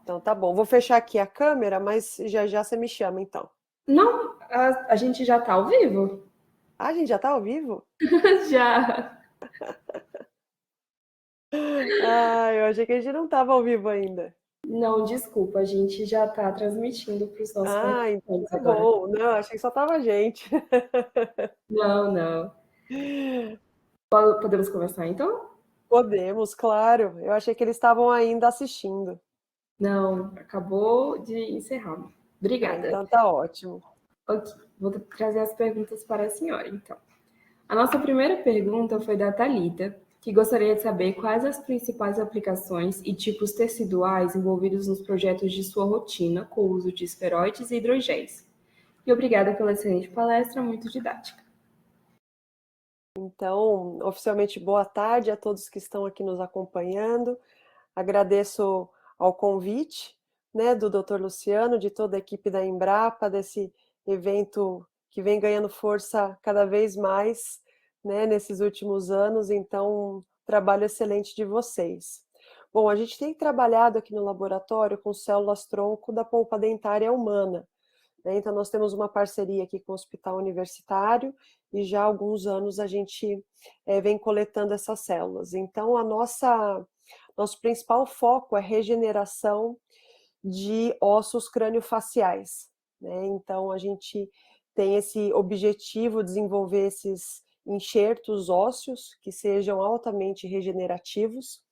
Então tá bom. Vou fechar aqui a câmera, mas já já você me chama, então. Não, a gente já tá ao vivo? Ah, a gente já tá ao vivo? Já. Ah, eu achei que a gente não tava ao vivo ainda. Não, desculpa, a gente já tá transmitindo para os nossos Ah, então participantes tá agora. bom. Não, achei que só tava a gente. Não, não. Podemos começar então? Podemos, claro. Eu achei que eles estavam ainda assistindo. Não, acabou de encerrar. Ah, Obrigada. então tá ótimo. Ok, vou trazer as perguntas para a senhora, então. A nossa primeira pergunta foi da Thalita, que gostaria de saber quais as principais aplicações e tipos teciduais envolvidos nos projetos de sua rotina com o uso de esferoides e hidrogéis. E obrigada pela excelente palestra, muito didática. Então, oficialmente, boa tarde a todos que estão aqui nos acompanhando. Agradeço ao convite, né, do Dr. Luciano, de toda a equipe da Embrapa, desse evento que vem ganhando força cada vez mais, né, nesses últimos anos. Então, um trabalho excelente de vocês. Bom, a gente tem trabalhado aqui no laboratório com células-tronco da polpa dentária humana, né? Então, nós temos uma parceria aqui com o Hospital Universitário e já há alguns anos a gente vem coletando essas células. Então, nosso principal foco é regeneração de ossos craniofaciais, né? Então, a gente tem esse objetivo de desenvolver esses enxertos ósseos que sejam altamente regenerativos,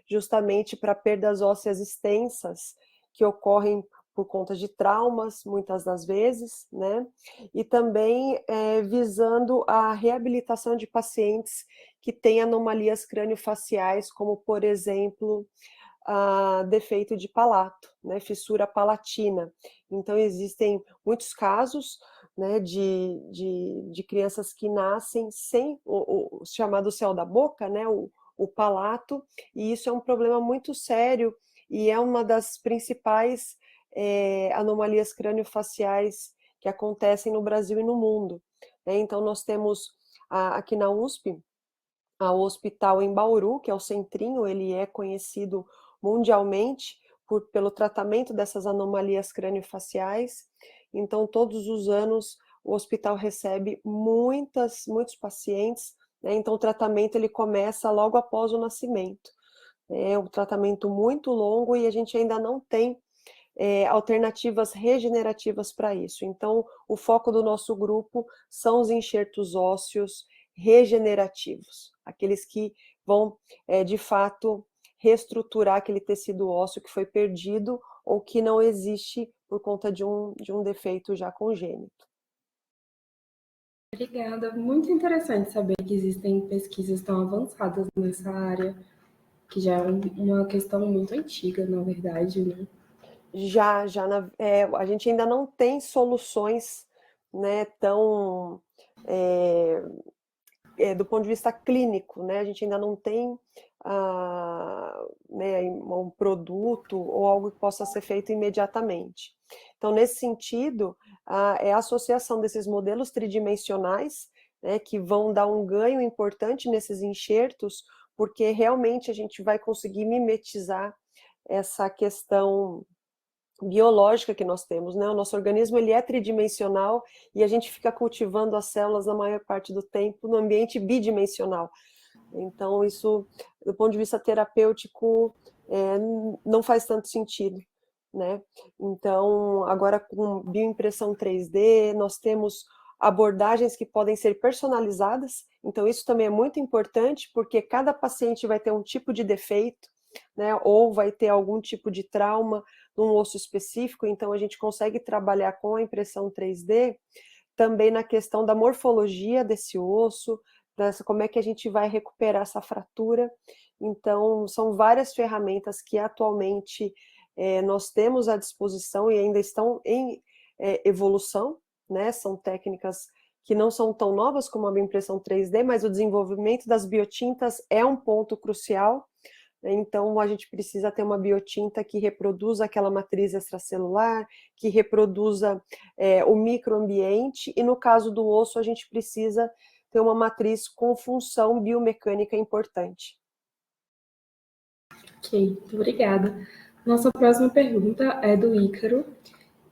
justamente para perdas ósseas extensas que ocorrem por conta de traumas, muitas das vezes, né? E também visando a reabilitação de pacientes que têm anomalias craniofaciais, como, por exemplo, defeito de palato, né, fissura palatina. Então, existem muitos casos, né, de crianças que nascem sem o chamado céu da boca, né, o palato, e isso é um problema muito sério e é uma das principais anomalias craniofaciais que acontecem no Brasil e no mundo, né? Então, nós temos aqui na USP, ao hospital em Bauru, que é o Centrinho, ele é conhecido mundialmente pelo tratamento dessas anomalias craniofaciais. Então, todos os anos, o hospital recebe muitos pacientes, né? Então, o tratamento ele começa logo após o nascimento. É um tratamento muito longo e a gente ainda não tem alternativas regenerativas para isso. Então, o foco do nosso grupo são os enxertos ósseos regenerativos, aqueles que vão, de fato, reestruturar aquele tecido ósseo que foi perdido ou que não existe por conta de um defeito já congênito. Obrigada. Muito interessante saber que existem pesquisas tão avançadas nessa área, que já é uma questão muito antiga, na verdade, né? A gente ainda não tem soluções, né, tão do ponto de vista clínico, né, a gente ainda não tem né, um produto ou algo que possa ser feito imediatamente. Então, nesse sentido, é a associação desses modelos tridimensionais, né, que vão dar um ganho importante nesses enxertos, porque realmente a gente vai conseguir mimetizar essa questão biológica que nós temos, né? O nosso organismo ele é tridimensional e a gente fica cultivando as células na maior parte do tempo no ambiente bidimensional. Então, isso, do ponto de vista terapêutico, não faz tanto sentido, né? Então, agora com bioimpressão 3D, nós temos abordagens que podem ser personalizadas, então isso também é muito importante, porque cada paciente vai ter um tipo de defeito, né, ou vai ter algum tipo de trauma num osso específico, então a gente consegue trabalhar com a impressão 3D também na questão da morfologia desse osso, como é que a gente vai recuperar essa fratura. Então, são várias ferramentas que atualmente nós temos à disposição e ainda estão em evolução, né? São técnicas que não são tão novas como a impressão 3D, mas o desenvolvimento das biotintas é um ponto crucial. Então, a gente precisa ter uma biotinta que reproduza aquela matriz extracelular, que reproduza o microambiente, e no caso do osso, a gente precisa ter uma matriz com função biomecânica importante. Ok, muito obrigada. Nossa próxima pergunta é do Ícaro,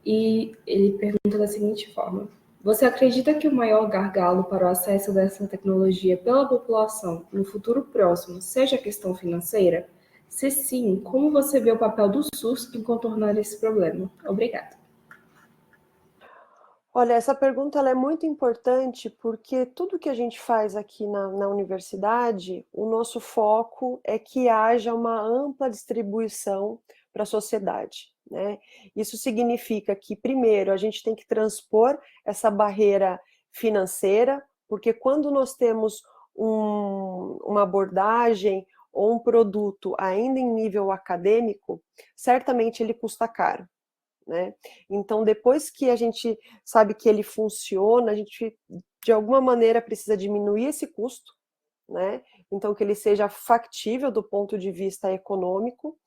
e ele pergunta da seguinte forma: você acredita que o maior gargalo para o acesso dessa tecnologia pela população no futuro próximo seja a questão financeira? Se sim, como você vê o papel do SUS em contornar esse problema? Obrigada. Olha, essa pergunta ela é muito importante porque tudo que a gente faz aqui na universidade, o nosso foco é que haja uma ampla distribuição para a sociedade, né? Isso significa que, primeiro, a gente tem que transpor essa barreira financeira, porque quando nós temos uma abordagem ou um produto ainda em nível acadêmico, certamente ele custa caro. Né? Então, depois que a gente sabe que ele funciona, a gente de alguma maneira precisa diminuir esse custo, né? Então, que ele seja factível do ponto de vista econômico,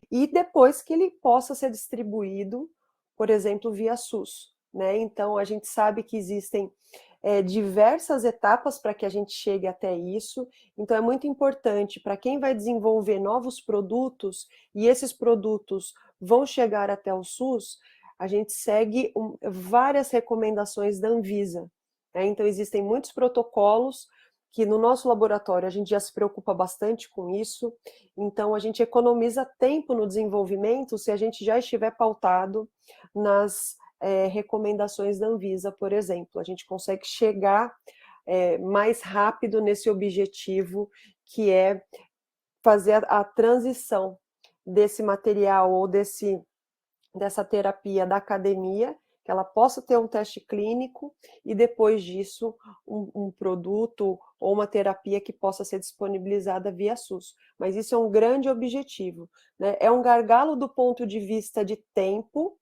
e depois que ele possa ser distribuído, por exemplo, via SUS. Né? Então, a gente sabe que existem diversas etapas para que a gente chegue até isso, então é muito importante para quem vai desenvolver novos produtos, e esses produtos vão chegar até o SUS, a gente segue várias recomendações da Anvisa. Né? Então, existem muitos protocolos que no nosso laboratório a gente já se preocupa bastante com isso, então a gente economiza tempo no desenvolvimento se a gente já estiver pautado nas recomendações da Anvisa, por exemplo. A gente consegue chegar mais rápido nesse objetivo, que é fazer a transição desse material ou dessa terapia da academia, que ela possa ter um teste clínico e depois disso um produto ou uma terapia que possa ser disponibilizada via SUS. Mas isso é um grande objetivo, né? É um gargalo do ponto de vista de tempo,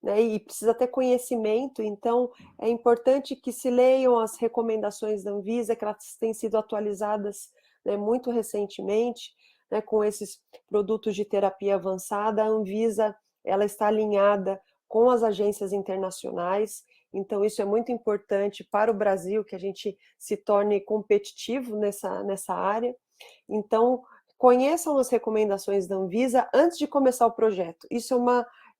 né, e precisa ter conhecimento, então é importante que se leiam as recomendações da Anvisa, que elas têm sido atualizadas, né, muito recentemente, né, com esses produtos de terapia avançada. A Anvisa ela está alinhada com as agências internacionais, então isso é muito importante para o Brasil, que a gente se torne competitivo nessa área. Então, conheçam as recomendações da Anvisa antes de começar o projeto. Isso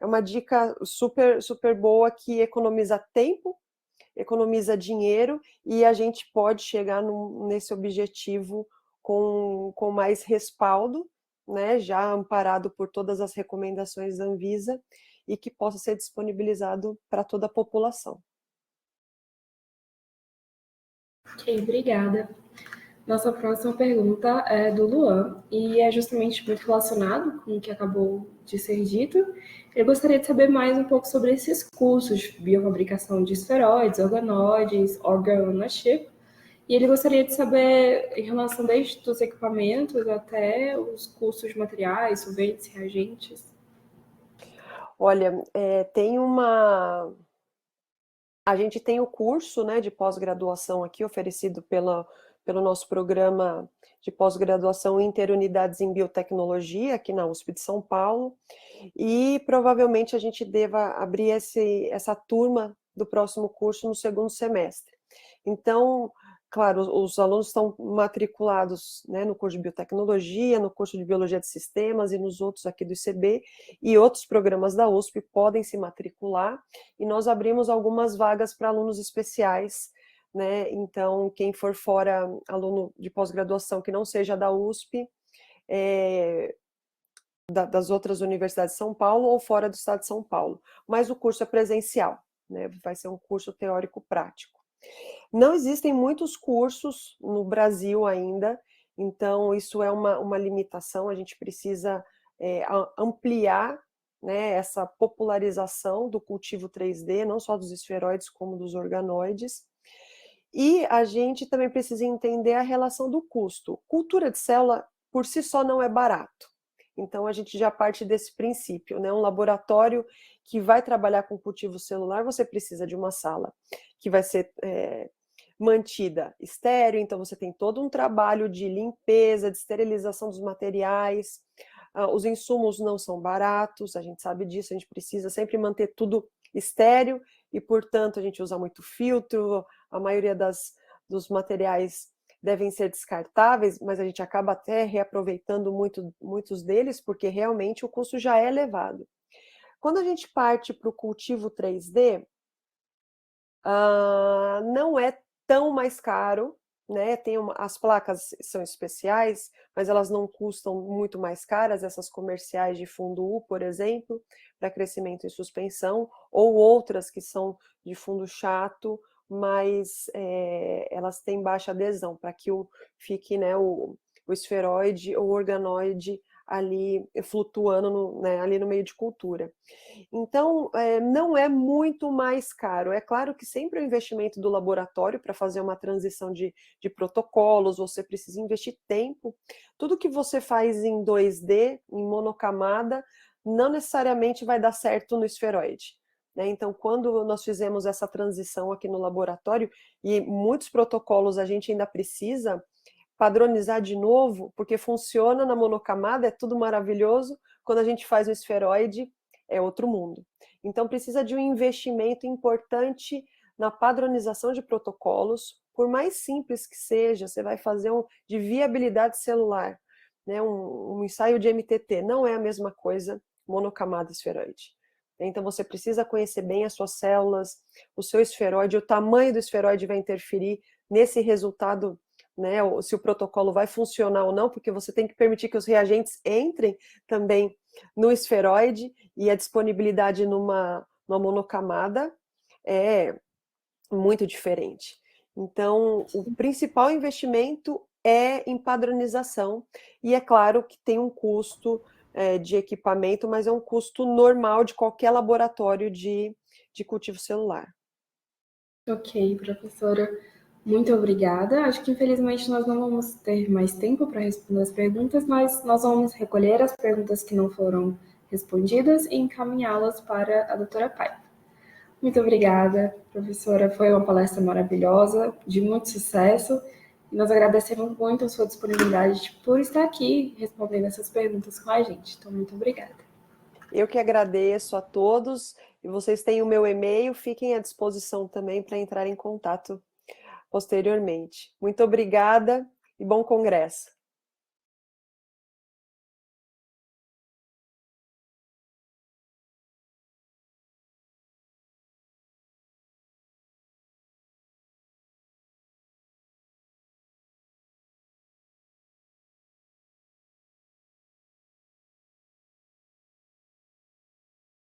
é uma dica super, super boa que economiza tempo, economiza dinheiro e a gente pode chegar nesse objetivo com mais respaldo, né, já amparado por todas as recomendações da Anvisa e que possa ser disponibilizado para toda a população. Ok, obrigada. Nossa próxima pergunta é do Luan, e é justamente muito relacionado com o que acabou de ser dito. Eu gostaria de saber mais um pouco sobre esses cursos de biofabricação de esferoides, organoides, organ-on-a-chip, e ele gostaria de saber em relação desde os equipamentos até os cursos de materiais, solventes, reagentes. Olha, a gente tem o curso, né, de pós-graduação aqui oferecido pelo nosso programa de pós-graduação Interunidades em Biotecnologia, aqui na USP de São Paulo, e provavelmente a gente deva abrir essa turma do próximo curso no segundo semestre. Então, claro, os alunos estão matriculados, né, no curso de biotecnologia, no curso de biologia de sistemas e nos outros aqui do ICB, e outros programas da USP podem se matricular, e nós abrimos algumas vagas para alunos especiais, né? Então, quem for fora, aluno de pós-graduação que não seja da USP, das outras universidades de São Paulo ou fora do estado de São Paulo, mas o curso é presencial, né? Vai ser um curso teórico-prático. Não existem muitos cursos no Brasil ainda, então isso é uma limitação, a gente precisa ampliar, né, essa popularização do cultivo 3D, não só dos esferoides, como dos organoides. E a gente também precisa entender a relação do custo. Cultura de célula, por si só, não é barato. Então, a gente já parte desse princípio, né? Um laboratório que vai trabalhar com cultivo celular, você precisa de uma sala que vai ser mantida estéreo, então você tem todo um trabalho de limpeza, de esterilização dos materiais, os insumos não são baratos, a gente sabe disso, a gente precisa sempre manter tudo estéreo e, portanto, a gente usa muito filtro, a maioria dos materiais devem ser descartáveis, mas a gente acaba até reaproveitando muitos deles, porque realmente o custo já é elevado. Quando a gente parte para o cultivo 3D, não é tão mais caro, né? As placas são especiais, mas elas não custam muito mais caras, essas comerciais de fundo U, por exemplo, para crescimento em suspensão, ou outras que são de fundo chato, mas elas têm baixa adesão, para que fique, né, o esferoide ou organoide ali flutuando ali no meio de cultura. Então, não é muito mais caro. É claro que sempre o investimento do laboratório para fazer uma transição de protocolos, você precisa investir tempo. Tudo que você faz em 2D, em monocamada, não necessariamente vai dar certo no esferoide. Né? Então, quando nós fizemos essa transição aqui no laboratório, e muitos protocolos a gente ainda precisa padronizar de novo, porque funciona na monocamada, é tudo maravilhoso, quando a gente faz o esferoide, é outro mundo. Então, precisa de um investimento importante na padronização de protocolos, por mais simples que seja, você vai fazer de viabilidade celular, né, um ensaio de MTT, não é a mesma coisa monocamada esferoide. Então, você precisa conhecer bem as suas células, o seu esferoide, o tamanho do esferoide vai interferir nesse resultado, né, se o protocolo vai funcionar ou não, porque você tem que permitir que os reagentes entrem também no esferoide, e a disponibilidade numa monocamada é muito diferente. Então, o principal investimento é em padronização, e é claro que tem um custo de equipamento, mas é um custo normal de qualquer laboratório de cultivo celular. Ok, professora, muito obrigada. Acho que infelizmente nós não vamos ter mais tempo para responder as perguntas, mas nós vamos recolher as perguntas que não foram respondidas e encaminhá-las para a doutora Paiva. Muito obrigada, professora. Foi uma palestra maravilhosa, de muito sucesso. E nós agradecemos muito a sua disponibilidade por estar aqui respondendo essas perguntas com a gente. Então, muito obrigada. Eu que agradeço a todos, e vocês têm o meu e-mail, fiquem à disposição também para entrar em contato posteriormente. Muito obrigada e bom congresso.